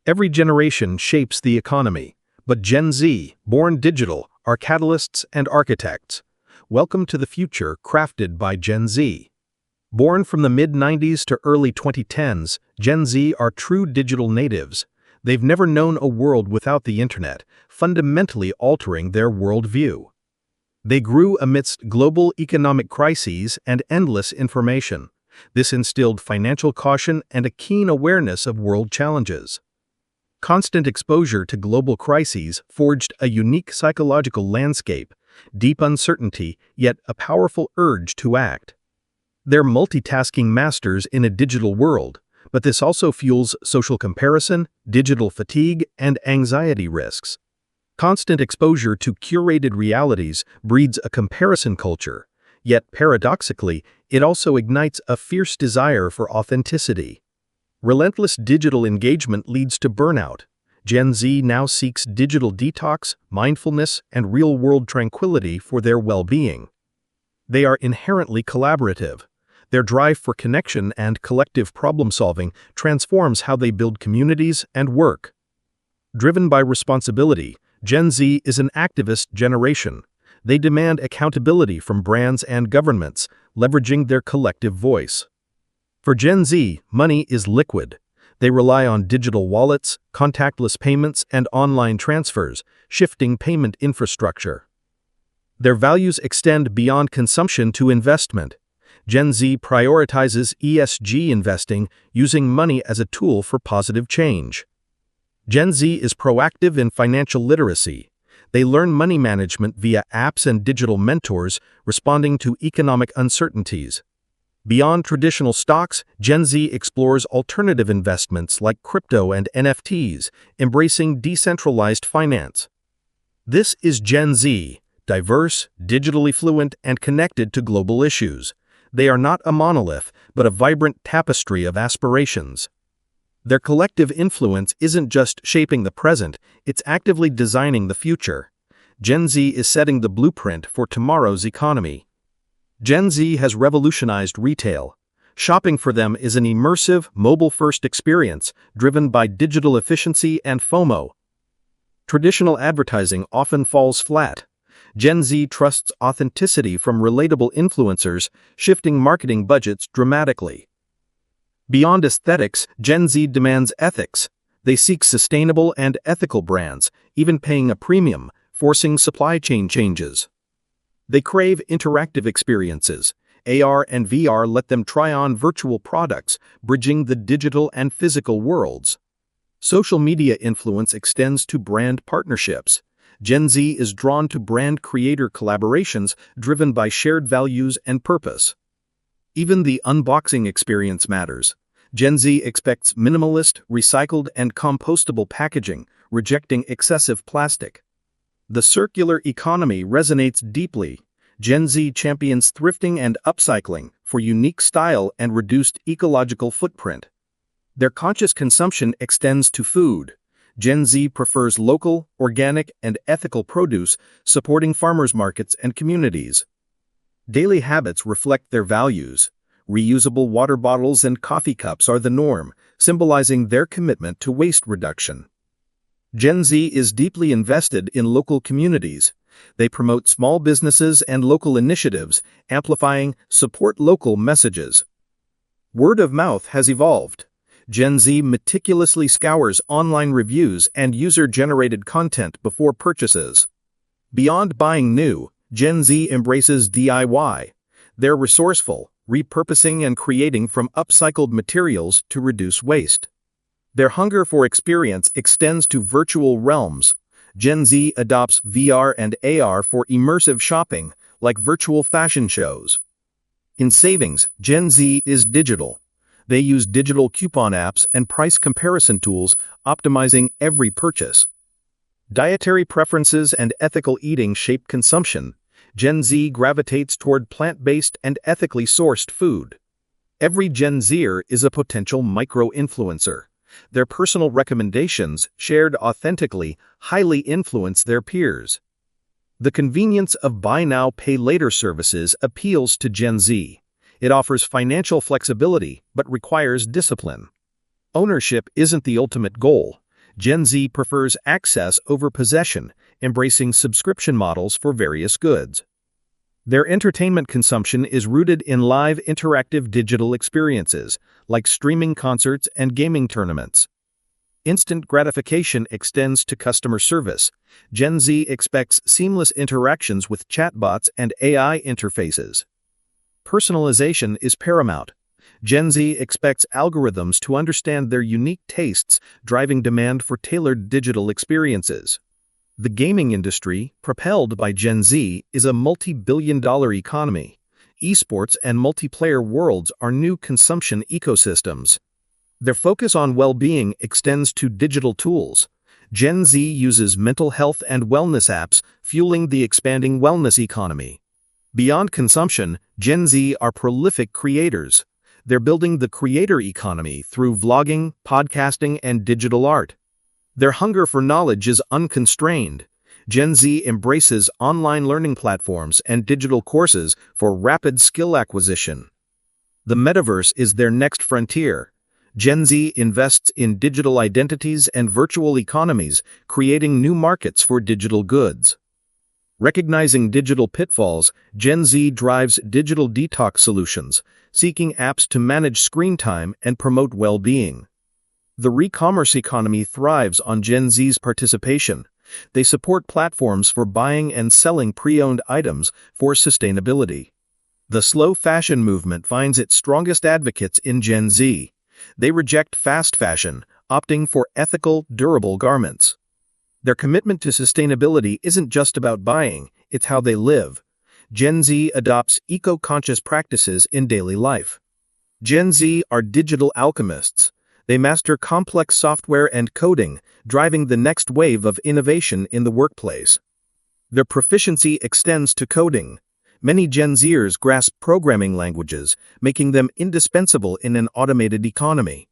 Every generation shapes the economy, but Gen Z, born digital, are catalysts and architects. Welcome to the future crafted by Gen Z. Born from the mid-90s to early 2010s, Gen Z are true digital natives. They've never known a world without the internet, fundamentally altering their worldview. They grew amidst global economic crises and endless information. This instilled financial caution and a keen awareness of world challenges. Constant exposure to global crises forged a unique psychological landscape, deep uncertainty, yet a powerful urge to act. They're multitasking masters in a digital world, but this also fuels social comparison, digital fatigue, and anxiety risks. Constant exposure to curated realities breeds a comparison culture, yet paradoxically, it also ignites a fierce desire for authenticity. Relentless digital engagement leads to burnout. Gen Z now seeks digital detox, mindfulness, and real-world tranquility for their well-being. They are inherently collaborative. Their drive for connection and collective problem-solving transforms how they build communities and work. Driven by responsibility, Gen Z is an activist generation. They demand accountability from brands and governments, leveraging their collective voice. For Gen Z, money is liquid. They rely on digital wallets, contactless payments, and online transfers, shifting payment infrastructure. Their values extend beyond consumption to investment. Gen Z prioritizes ESG investing, using money as a tool for positive change. Gen Z is proactive in financial literacy. They learn money management via apps and digital mentors, responding to economic uncertainties. Beyond traditional stocks, Gen Z explores alternative investments like crypto and NFTs, embracing decentralized finance. This is Gen Z, diverse, digitally fluent, and connected to global issues. They are not a monolith, but a vibrant tapestry of aspirations. Their collective influence isn't just shaping the present, it's actively designing the future. Gen Z is setting the blueprint for tomorrow's economy. Gen Z has revolutionized retail. Shopping for them is an immersive, mobile-first experience driven by digital efficiency and FOMO. Traditional advertising often falls flat. Gen Z trusts authenticity from relatable influencers, shifting marketing budgets dramatically. Beyond aesthetics, Gen Z demands ethics. They seek sustainable and ethical brands, even paying a premium, forcing supply chain changes. They crave interactive experiences. AR and VR let them try on virtual products, bridging the digital and physical worlds. Social media influence extends to brand partnerships. Gen Z is drawn to brand creator collaborations driven by shared values and purpose. Even the unboxing experience matters. Gen Z expects minimalist, recycled, and compostable packaging, rejecting excessive plastic. The circular economy resonates deeply. Gen Z champions thrifting and upcycling for unique style and reduced ecological footprint. Their conscious consumption extends to food. Gen Z prefers local, organic, and ethical produce, supporting farmers markets and communities. Daily habits reflect their values. Reusable water bottles and coffee cups are the norm, symbolizing their commitment to waste reduction. Gen Z is deeply invested in local communities. They promote small businesses and local initiatives, amplifying support local messages. Word of mouth has evolved. Gen Z meticulously scours online reviews and user-generated content before purchases. Beyond buying new, Gen Z embraces DIY. They're resourceful, repurposing and creating from upcycled materials to reduce waste. Their hunger for experience extends to virtual realms. Gen Z adopts VR and AR for immersive shopping, like virtual fashion shows. In savings, Gen Z is digital. They use digital coupon apps and price comparison tools, optimizing every purchase. Dietary preferences and ethical eating shape consumption. Gen Z gravitates toward plant-based and ethically sourced food. Every Gen Zer is a potential micro-influencer. Their personal recommendations, shared authentically, highly influence their peers. The convenience of buy now, pay later services appeals to Gen Z. It offers financial flexibility, but requires discipline. Ownership isn't the ultimate goal. Gen Z prefers access over possession, embracing subscription models for various goods. Their entertainment consumption is rooted in live interactive digital experiences, like streaming concerts and gaming tournaments. Instant gratification extends to customer service. Gen Z expects seamless interactions with chatbots and AI interfaces. Personalization is paramount. Gen Z expects algorithms to understand their unique tastes, driving demand for tailored digital experiences. The gaming industry, propelled by Gen Z, is a multi-billion-dollar economy. Esports and multiplayer worlds are new consumption ecosystems. Their focus on well-being extends to digital tools. Gen Z uses mental health and wellness apps, fueling the expanding wellness economy. Beyond consumption, Gen Z are prolific creators. They're building the creator economy through vlogging, podcasting, and digital art. Their hunger for knowledge is unconstrained. Gen Z embraces online learning platforms and digital courses for rapid skill acquisition. The metaverse is their next frontier. Gen Z invests in digital identities and virtual economies, creating new markets for digital goods. Recognizing digital pitfalls, Gen Z drives digital detox solutions, seeking apps to manage screen time and promote well-being. The re-commerce economy thrives on Gen Z's participation. They support platforms for buying and selling pre-owned items for sustainability. The slow fashion movement finds its strongest advocates in Gen Z. They reject fast fashion, opting for ethical, durable garments. Their commitment to sustainability isn't just about buying, it's how they live. Gen Z adopts eco-conscious practices in daily life. Gen Z are digital alchemists. They master complex software and coding, driving the next wave of innovation in the workplace. Their proficiency extends to coding. Many Gen Zers grasp programming languages, making them indispensable in an automated economy.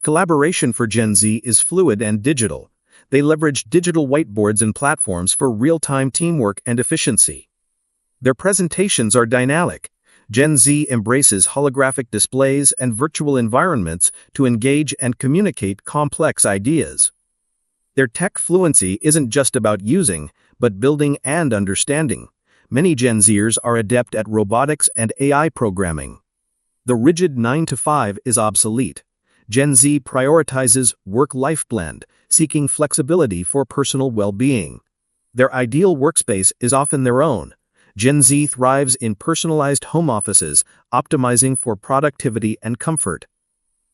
Collaboration for Gen Z is fluid and digital. They leverage digital whiteboards and platforms for real-time teamwork and efficiency. Their presentations are dynamic. Gen Z embraces holographic displays and virtual environments to engage and communicate complex ideas. Their tech fluency isn't just about using, but building and understanding. Many Gen Zers are adept at robotics and AI programming. The rigid 9-to-5 is obsolete. Gen Z prioritizes work-life blend, seeking flexibility for personal well-being. Their ideal workspace is often their own. Gen Z thrives in personalized home offices, optimizing for productivity and comfort.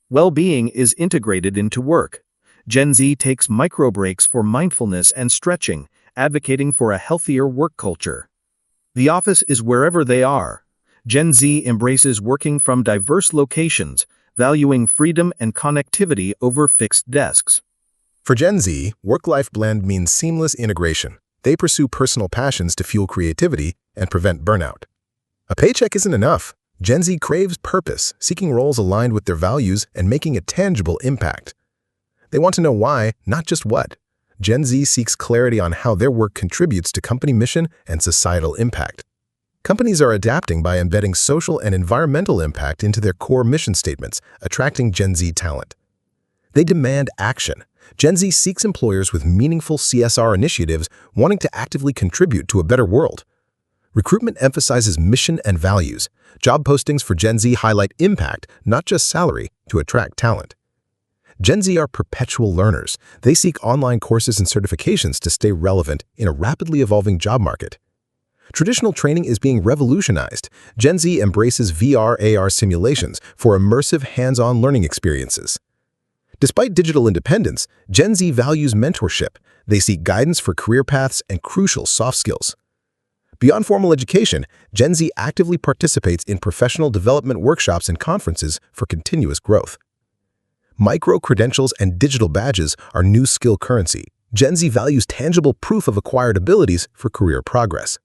Well-being is integrated into work. Gen Z takes micro-breaks for mindfulness and stretching, advocating for a healthier work culture. The office is wherever they are. Gen Z embraces working from diverse locations, valuing freedom and connectivity over fixed desks. For Gen Z, work-life blend means seamless integration. They pursue personal passions to fuel creativity and prevent burnout. A paycheck isn't enough. Gen Z craves purpose, seeking roles aligned with their values and making a tangible impact. They want to know why, not just what. Gen Z seeks clarity on how their work contributes to company mission and societal impact. Companies are adapting by embedding social and environmental impact into their core mission statements, attracting Gen Z talent. They demand action. Gen Z seeks employers with meaningful CSR initiatives wanting to actively contribute to a better world. Recruitment emphasizes mission and values. Job postings for Gen Z highlight impact, not just salary, to attract talent. Gen Z are perpetual learners. They seek online courses and certifications to stay relevant in a rapidly evolving job market. Traditional training is being revolutionized. Gen Z embraces VR/AR simulations for immersive hands-on learning experiences. Despite digital independence, Gen Z values mentorship. They seek guidance for career paths and crucial soft skills. Beyond formal education, Gen Z actively participates in professional development workshops and conferences for continuous growth. Micro-credentials and digital badges are new skill currency. Gen Z values tangible proof of acquired abilities for career progress.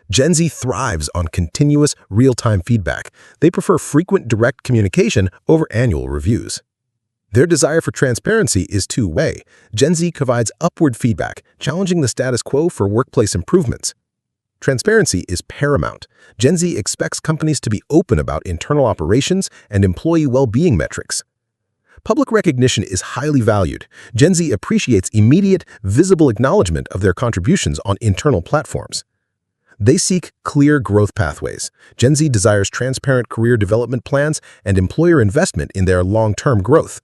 Gen Z thrives on continuous, real-time feedback. They prefer frequent direct communication over annual reviews. Their desire for transparency is two-way. Gen Z provides upward feedback, challenging the status quo for workplace improvements. Transparency is paramount. Gen Z expects companies to be open about internal operations and employee well-being metrics. Public recognition is highly valued. Gen Z appreciates immediate, visible acknowledgement of their contributions on internal platforms. They seek clear growth pathways. Gen Z desires transparent career development plans and employer investment in their long-term growth.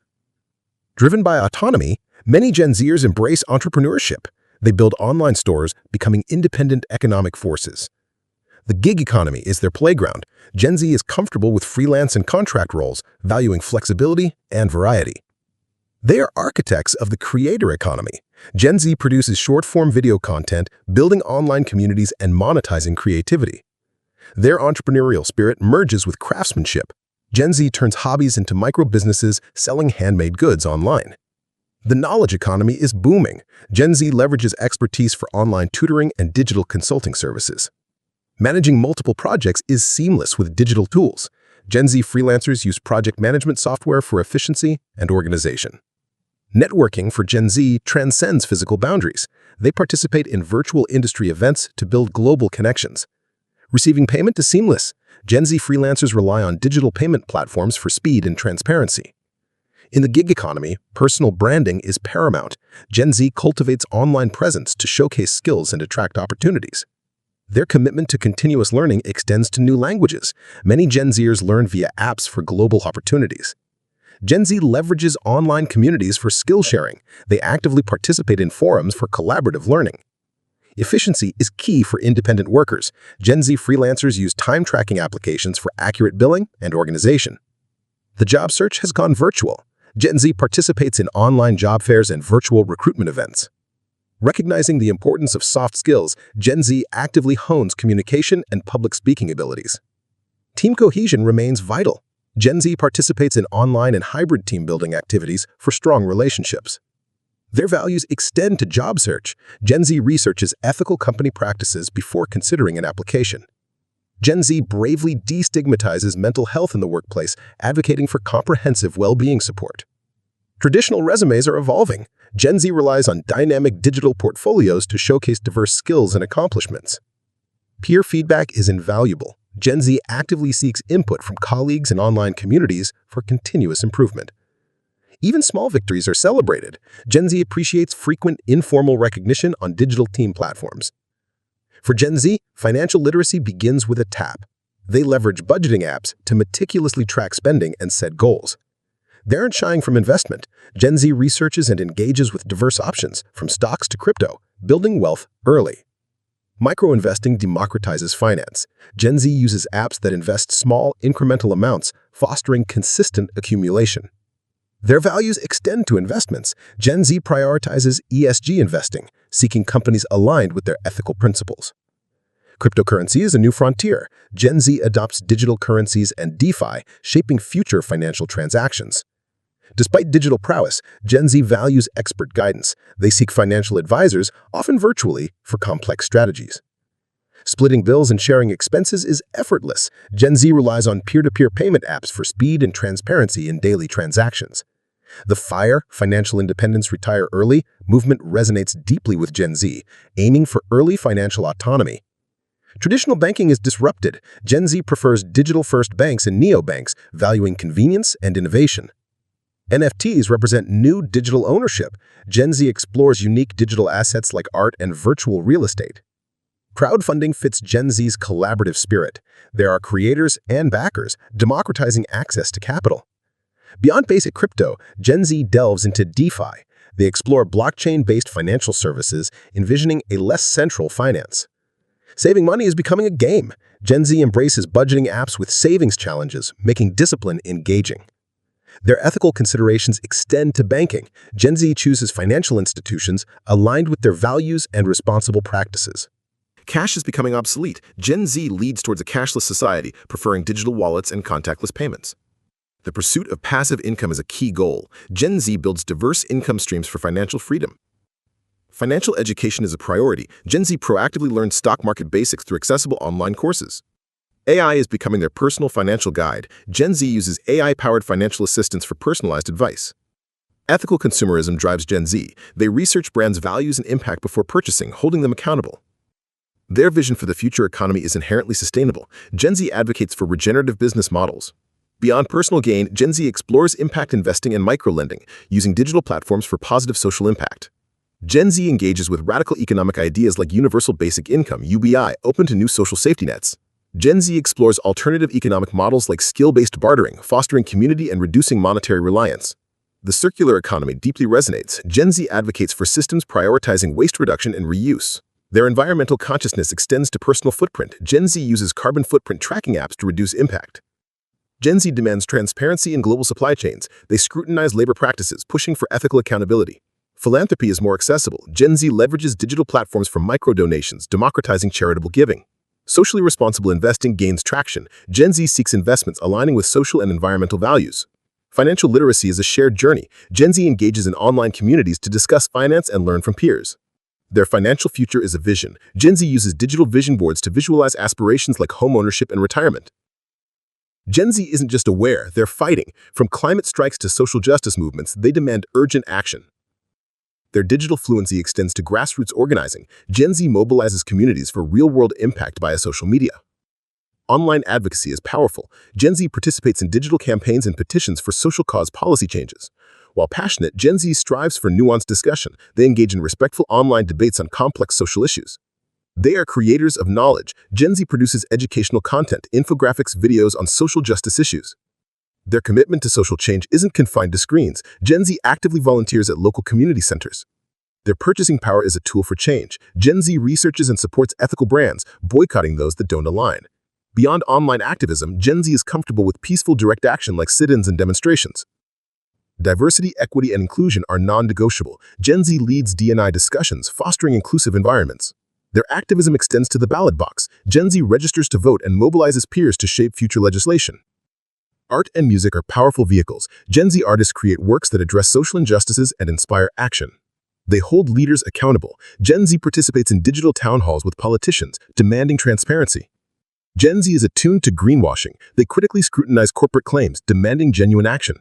Driven by autonomy, many Gen Zers embrace entrepreneurship. They build online stores, becoming independent economic forces. The gig economy is their playground. Gen Z is comfortable with freelance and contract roles, valuing flexibility and variety. They are architects of the creator economy. Gen Z produces short-form video content, building online communities and monetizing creativity. Their entrepreneurial spirit merges with craftsmanship. Gen Z turns hobbies into micro-businesses, selling handmade goods online. The knowledge economy is booming. Gen Z leverages expertise for online tutoring and digital consulting services. Managing multiple projects is seamless with digital tools. Gen Z freelancers use project management software for efficiency and organization. Networking for Gen Z transcends physical boundaries. They participate in virtual industry events to build global connections. Receiving payment is seamless. Gen Z freelancers rely on digital payment platforms for speed and transparency. In the gig economy, personal branding is paramount. Gen Z cultivates online presence to showcase skills and attract opportunities. Their commitment to continuous learning extends to new languages. Many Gen Zers learn via apps for global opportunities. Gen Z leverages online communities for skill sharing. They actively participate in forums for collaborative learning. Efficiency is key for independent workers. Gen Z freelancers use time tracking applications for accurate billing and organization. The job search has gone virtual. Gen Z participates in online job fairs and virtual recruitment events. Recognizing the importance of soft skills, Gen Z actively hones communication and public speaking abilities. Team cohesion remains vital. Gen Z participates in online and hybrid team-building activities for strong relationships. Their values extend to job search. Gen Z researches ethical company practices before considering an application. Gen Z bravely destigmatizes mental health in the workplace, advocating for comprehensive well-being support. Traditional resumes are evolving. Gen Z relies on dynamic digital portfolios to showcase diverse skills and accomplishments. Peer feedback is invaluable. Gen Z actively seeks input from colleagues and online communities for continuous improvement. Even small victories are celebrated. Gen Z appreciates frequent informal recognition on digital team platforms. For Gen Z, financial literacy begins with a tap. They leverage budgeting apps to meticulously track spending and set goals. They aren't shying from investment. Gen Z researches and engages with diverse options, from stocks to crypto, building wealth early. Micro-investing democratizes finance. Gen Z uses apps that invest small, incremental amounts, fostering consistent accumulation. Their values extend to investments. Gen Z prioritizes ESG investing, seeking companies aligned with their ethical principles. Cryptocurrency is a new frontier. Gen Z adopts digital currencies and DeFi, shaping future financial transactions. Despite digital prowess, Gen Z values expert guidance. They seek financial advisors, often virtually, for complex strategies. Splitting bills and sharing expenses is effortless. Gen Z relies on peer-to-peer payment apps for speed and transparency in daily transactions. The FIRE, Financial Independence Retire Early, movement resonates deeply with Gen Z, aiming for early financial autonomy. Traditional banking is disrupted. Gen Z prefers digital-first banks and neobanks, valuing convenience and innovation. NFTs represent new digital ownership. Gen Z explores unique digital assets like art and virtual real estate. Crowdfunding fits Gen Z's collaborative spirit. There are creators and backers, democratizing access to capital. Beyond basic crypto, Gen Z delves into DeFi. They explore blockchain-based financial services, envisioning a less central finance. Saving money is becoming a game. Gen Z embraces budgeting apps with savings challenges, making discipline engaging. Their ethical considerations extend to banking. Gen Z chooses financial institutions aligned with their values and responsible practices. Cash is becoming obsolete. Gen Z leads towards a cashless society, preferring digital wallets and contactless payments. The pursuit of passive income is a key goal. Gen Z builds diverse income streams for financial freedom. Financial education is a priority. Gen Z proactively learns stock market basics through accessible online courses. AI is becoming their personal financial guide. Gen Z uses AI-powered financial assistance for personalized advice. Ethical consumerism drives Gen Z. They research brands' values and impact before purchasing, holding them accountable. Their vision for the future economy is inherently sustainable. Gen Z advocates for regenerative business models. Beyond personal gain, Gen Z explores impact investing and microlending, using digital platforms for positive social impact. Gen Z engages with radical economic ideas like universal basic income (UBI), open to new social safety nets. Gen Z explores alternative economic models like skill-based bartering, fostering community and reducing monetary reliance. The circular economy deeply resonates. Gen Z advocates for systems prioritizing waste reduction and reuse. Their environmental consciousness extends to personal footprint. Gen Z uses carbon footprint tracking apps to reduce impact. Gen Z demands transparency in global supply chains. They scrutinize labor practices, pushing for ethical accountability. Philanthropy is more accessible. Gen Z leverages digital platforms for micro-donations, democratizing charitable giving. Socially responsible investing gains traction. Gen Z seeks investments aligning with social and environmental values. Financial literacy is a shared journey. Gen Z engages in online communities to discuss finance and learn from peers. Their financial future is a vision. Gen Z uses digital vision boards to visualize aspirations like home ownership and retirement. Gen Z isn't just aware, they're fighting. From climate strikes to social justice movements, they demand urgent action. Their digital fluency extends to grassroots organizing. Gen Z mobilizes communities for real-world impact via social media. Online advocacy is powerful. Gen Z participates in digital campaigns and petitions for social cause policy changes. While passionate, Gen Z strives for nuanced discussion. They engage in respectful online debates on complex social issues. They are creators of knowledge. Gen Z produces educational content, infographics, videos on social justice issues. Their commitment to social change isn't confined to screens. Gen Z actively volunteers at local community centers. Their purchasing power is a tool for change. Gen Z researches and supports ethical brands, boycotting those that don't align. Beyond online activism, Gen Z is comfortable with peaceful direct action like sit-ins and demonstrations. Diversity, equity, and inclusion are non-negotiable. Gen Z leads D&I discussions, fostering inclusive environments. Their activism extends to the ballot box. Gen Z registers to vote and mobilizes peers to shape future legislation. Art and music are powerful vehicles. Gen Z artists create works that address social injustices and inspire action. They hold leaders accountable. Gen Z participates in digital town halls with politicians, demanding transparency. Gen Z is attuned to greenwashing. They critically scrutinize corporate claims, demanding genuine action.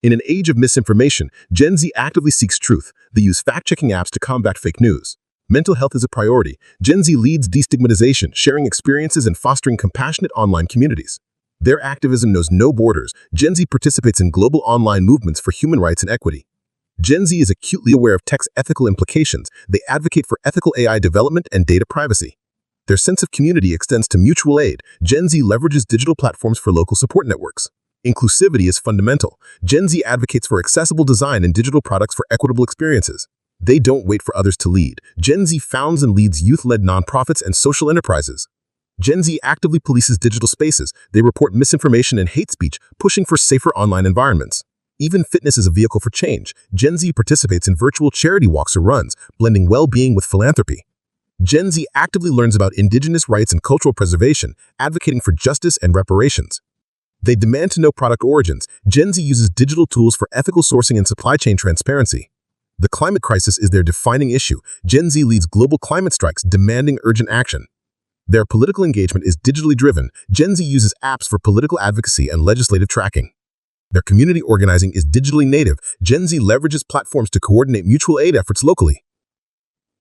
In an age of misinformation, Gen Z actively seeks truth. They use fact-checking apps to combat fake news. Mental health is a priority. Gen Z leads destigmatization, sharing experiences and fostering compassionate online communities. Their activism knows no borders. Gen Z participates in global online movements for human rights and equity. Gen Z is acutely aware of tech's ethical implications. They advocate for ethical AI development and data privacy. Their sense of community extends to mutual aid. Gen Z leverages digital platforms for local support networks. Inclusivity is fundamental. Gen Z advocates for accessible design and digital products for equitable experiences. They don't wait for others to lead. Gen Z founds and leads youth-led nonprofits and social enterprises. Gen Z actively polices digital spaces. They report misinformation and hate speech, pushing for safer online environments. Even fitness is a vehicle for change. Gen Z participates in virtual charity walks or runs, blending well-being with philanthropy. Gen Z actively learns about indigenous rights and cultural preservation, advocating for justice and reparations. They demand to know product origins. Gen Z uses digital tools for ethical sourcing and supply chain transparency. The climate crisis is their defining issue. Gen Z leads global climate strikes, demanding urgent action. Their political engagement is digitally driven. Gen Z uses apps for political advocacy and legislative tracking. Their community organizing is digitally native. Gen Z leverages platforms to coordinate mutual aid efforts locally.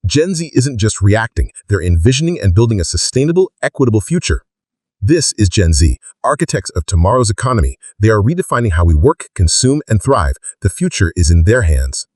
Gen Z isn't just reacting, they're envisioning and building a sustainable, equitable future. This is Gen Z, architects of tomorrow's economy. They are redefining how we work, consume, and thrive. The future is in their hands.